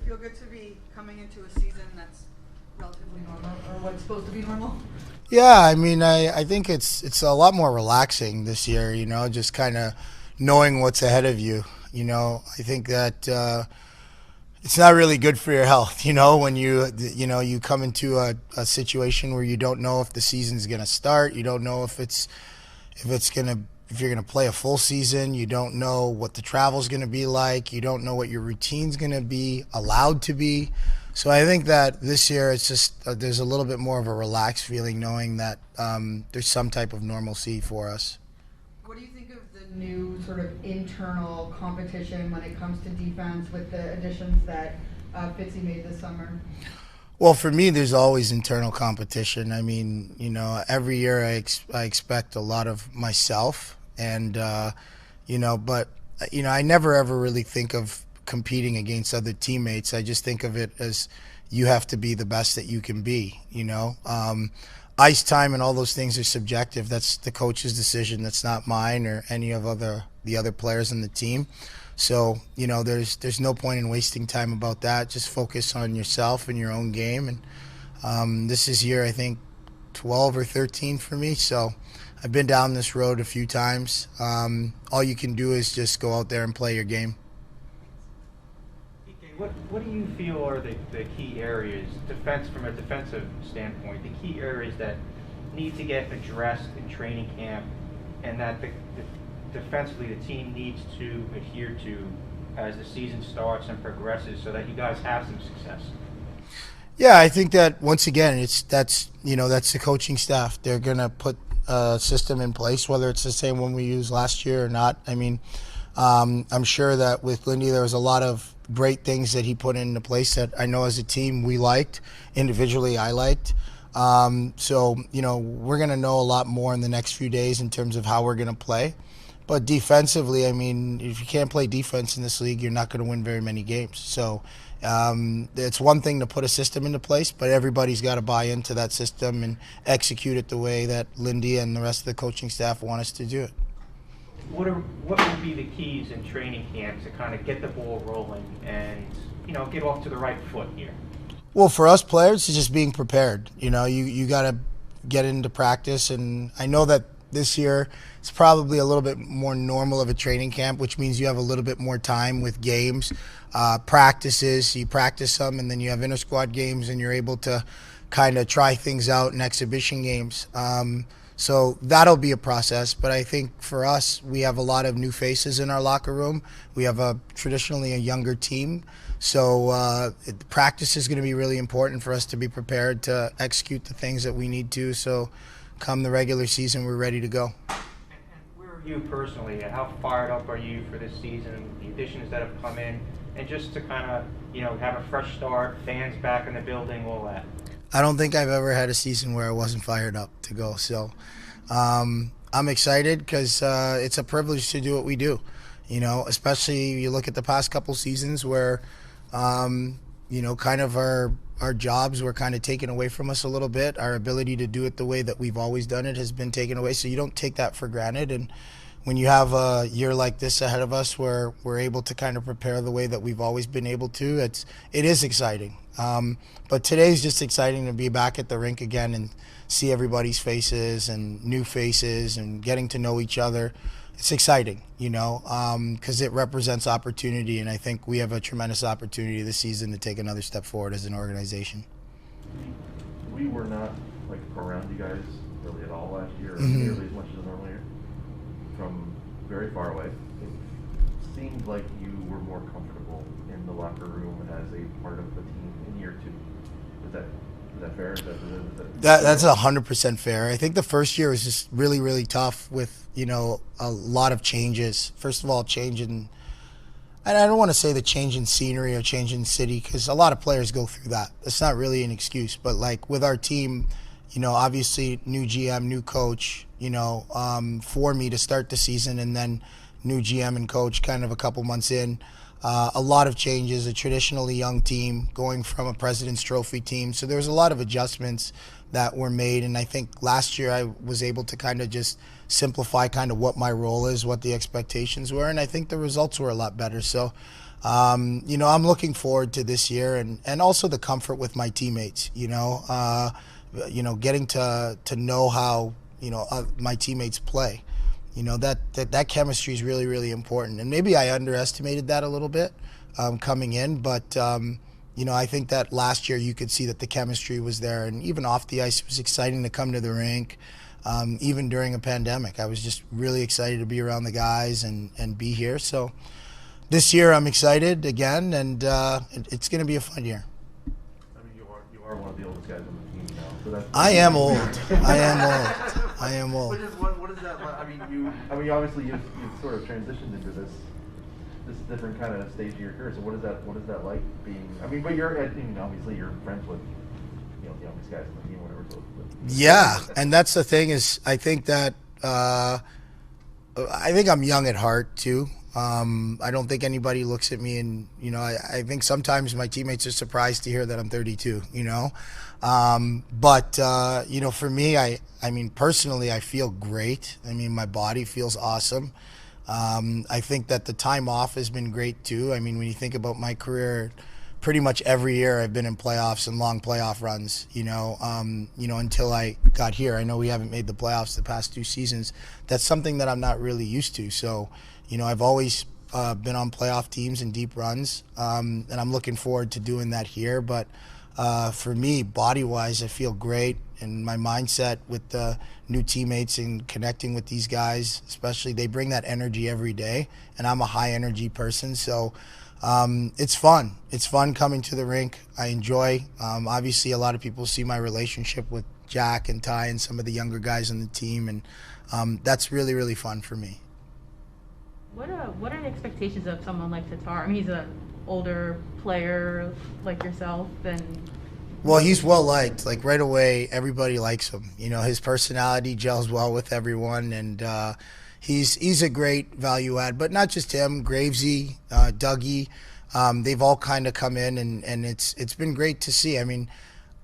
feel good to be coming into a season that's relatively normal, or what's supposed to be normal? Yeah, I mean, I think it's a lot more relaxing this year. Just kind of knowing what's ahead of you. I think that it's not really good for your health. When you come into a situation where you don't know if the season's going to start, you don't know if you're going to play a full season, you don't know what the travel's going to be like, you don't know what your routine's going to be allowed to be. So I think that this year it's just there's a little bit more of a relaxed feeling knowing that there's some type of normalcy for us. What do you think of the new sort of internal competition when it comes to defense with the additions that Fitzy made this summer? Well, for me, there's always internal competition. I mean, every year I expect a lot of myself, and but I never ever really think of competing against other teammates. I just think of it as you have to be the best that you can be. Ice time and all those things are subjective. That's the coach's decision. That's not mine or any of the other players in the team. So there's no point in wasting time about that. Just focus on yourself and your own game. And this is year I think 12 or 13 for me. So I've been down this road a few times. All you can do is just go out there and play your game. What do you feel are the key areas, from a defensive standpoint, the key areas that need to get addressed in training camp, and that defensively the team needs to adhere to as the season starts and progresses, so that you guys have some success? Yeah, I think that once again, that's the coaching staff. They're gonna put a system in place, whether it's the same one we used last year or not. I mean, I'm sure that with Lindy there was a lot of great things that he put into place that I know as a team we liked, individually I liked. So we're gonna know a lot more in the next few days in terms of how we're gonna play. But defensively, I mean, if you can't play defense in this league, you're not going to win very many games. So it's one thing to put a system into place, but everybody's got to buy into that system and execute it the way that Lindy and the rest of the coaching staff want us to do it. What would be the keys in training camp to kind of get the ball rolling and get off to the right foot here? Well, for us players, it's just being prepared. You got to get into practice, and I know that this year it's probably a little bit more normal of a training camp, which means you have a little bit more time with games, practices. You practice some, and then you have inter-squad games, and you're able to kind of try things out in exhibition games. So that'll be a process. But I think for us, we have a lot of new faces in our locker room. We have traditionally a younger team. So practice is going to be really important for us to be prepared to execute the things that we need to. So come the regular season, we're ready to go. And where are you personally? How fired up are you for this season, the additions that have come in, and just to kind of, have a fresh start, fans back in the building, all that? I don't think I've ever had a season where I wasn't fired up to go. So I'm excited because it's a privilege to do what we do. Especially you look at the past couple seasons where, kind of our jobs were kind of taken away from us a little bit. Our ability to do it the way that we've always done it has been taken away. So you don't take that for granted. And when you have a year like this ahead of us where we're able to kind of prepare the way that we've always been able to, it is exciting. But today's just exciting to be back at the rink again and see everybody's faces and new faces and getting to know each other. It's exciting, because it represents opportunity, and I think we have a tremendous opportunity this season to take another step forward as an organization. We were not around you guys really at all last year, nearly as much as a normal year. From very far away, it seemed like you were more comfortable in the locker room as a part of the team in year two. Is that fair? That's 100% fair. I think the first year was just really, really tough with a lot of changes. First of all, and I don't want to say the change in scenery or change in city, because a lot of players go through that. That's not really an excuse. But with our team, obviously new GM, new coach, for me to start the season, and then new GM and coach kind of a couple months in. A lot of changes, a traditionally young team going from a President's Trophy team. So there was a lot of adjustments that were made. And I think last year I was able to kind of just simplify kind of what my role is, what the expectations were. And I think the results were a lot better. So I'm looking forward to this year and also the comfort with my teammates. Getting to know how my teammates play. That chemistry is really, really important. And maybe I underestimated that a little bit coming in, but I think that last year you could see that the chemistry was there, and even off the ice, it was exciting to come to the rink. Even during a pandemic, I was just really excited to be around the guys and be here. So this year I'm excited again, and it's going to be a fun year. I mean, you are one of the oldest guys on the team now, so that's. I am old. I am old. What is that like? Obviously you've sort of transitioned into this different kind of stage of your career. So what is that like being? But obviously you're friends with the youngest guys on the team, whatever. Yeah, and that's the thing is I think that I think I'm young at heart too. I don't think anybody looks at me and, I think sometimes my teammates are surprised to hear that I'm 32, But for me, I mean, personally, I feel great. I mean, my body feels awesome. I think that the time off has been great too. I mean, when you think about my career, pretty much every year I've been in playoffs and long playoff runs, until I got here. I know we haven't made the playoffs the past 2 seasons. That's something that I'm not really used to. So, I've always been on playoff teams and deep runs, and I'm looking forward to doing that here. But for me, body-wise, I feel great, and my mindset with the new teammates and connecting with these guys, especially, they bring that energy every day, and I'm a high-energy person, so it's fun. It's fun coming to the rink. I enjoy. Obviously, a lot of people see my relationship with Jack and Ty and some of the younger guys on the team, and that's really, really fun for me. What are the expectations of someone like Tatar? I mean, he's an older player like yourself, and well, he's well liked. Like right away, everybody likes him. His personality gels well with everyone, and he's a great value add. But not just him, Gravesy, Dougie, they've all kind of come in, and it's been great to see. I mean,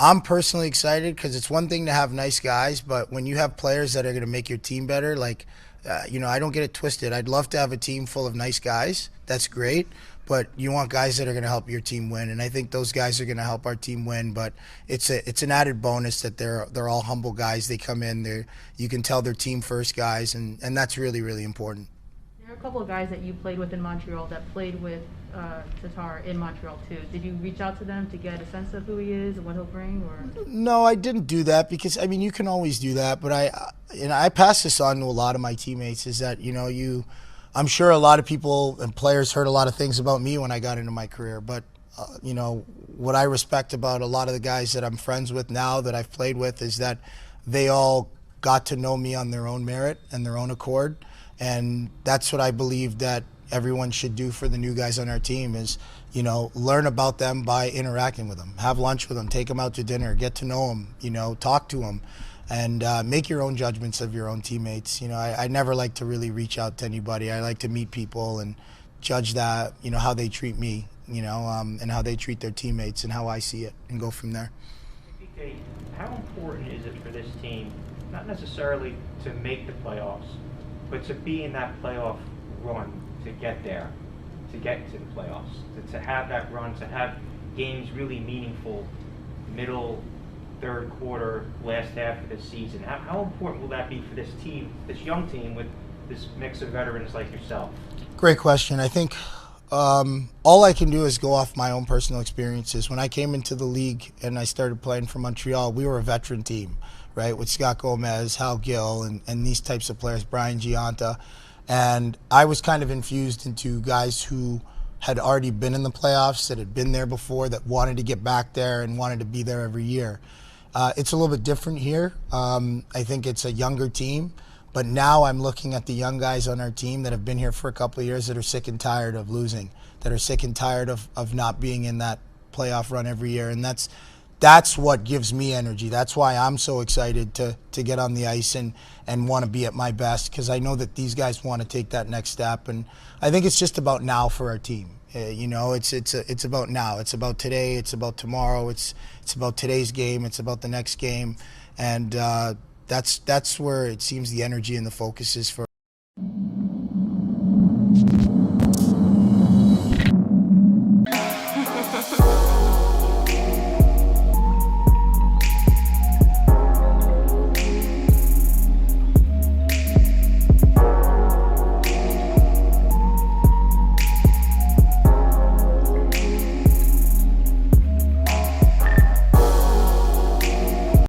I'm personally excited because it's one thing to have nice guys, but when you have players that are going to make your team better, like. I don't get it twisted. I'd love to have a team full of nice guys. That's great. But you want guys that are going to help your team win, and I think those guys are going to help our team win. But it's an added bonus that they're all humble guys. They come in, you can tell they're team first guys, and that's really, really important. There are a couple of guys that you played with in Montreal that played with Tatar in Montreal too. Did you reach out to them to get a sense of who he is and what he'll bring? Or no, I didn't do that because you can always do that. But I pass this on to a lot of my teammates. Is that I'm sure a lot of people and players heard a lot of things about me when I got into my career. But what I respect about a lot of the guys that I'm friends with now that I've played with is that they all got to know me on their own merit and their own accord. And that's what I believe that everyone should do for the new guys on our team is, learn about them by interacting with them. Have lunch with them, take them out to dinner, get to know them, talk to them, and make your own judgments of your own teammates. I never like to really reach out to anybody. I like to meet people and judge that, how they treat me, and how they treat their teammates and how I see it and go from there. PK, how important is it for this team, not necessarily to make the playoffs, but to be in that playoff run, to get there, to get to the playoffs, to have that run, to have games really meaningful, middle, third quarter, last half of the season? How important will that be for this team, this young team with this mix of veterans like yourself? Great question. I think all I can do is go off my own personal experiences. When I came into the league and I started playing for Montreal, we were a veteran team, right, with Scott Gomez, Hal Gill, and these types of players, Brian Giunta. And I was kind of infused into guys who had already been in the playoffs, that had been there before, that wanted to get back there and wanted to be there every year. It's a little bit different here. I think it's a younger team. But now I'm looking at the young guys on our team that have been here for a couple of years that are sick and tired of losing, that are sick and tired of not being in that playoff run every year. And that's what gives me energy. That's why I'm so excited to get on the ice and want to be at my best, because I know that these guys want to take that next step. And I think it's just about now for our team. It's about now. It's about today. It's about tomorrow. It's about today's game. It's about the next game. And that's where it seems the energy and the focus is for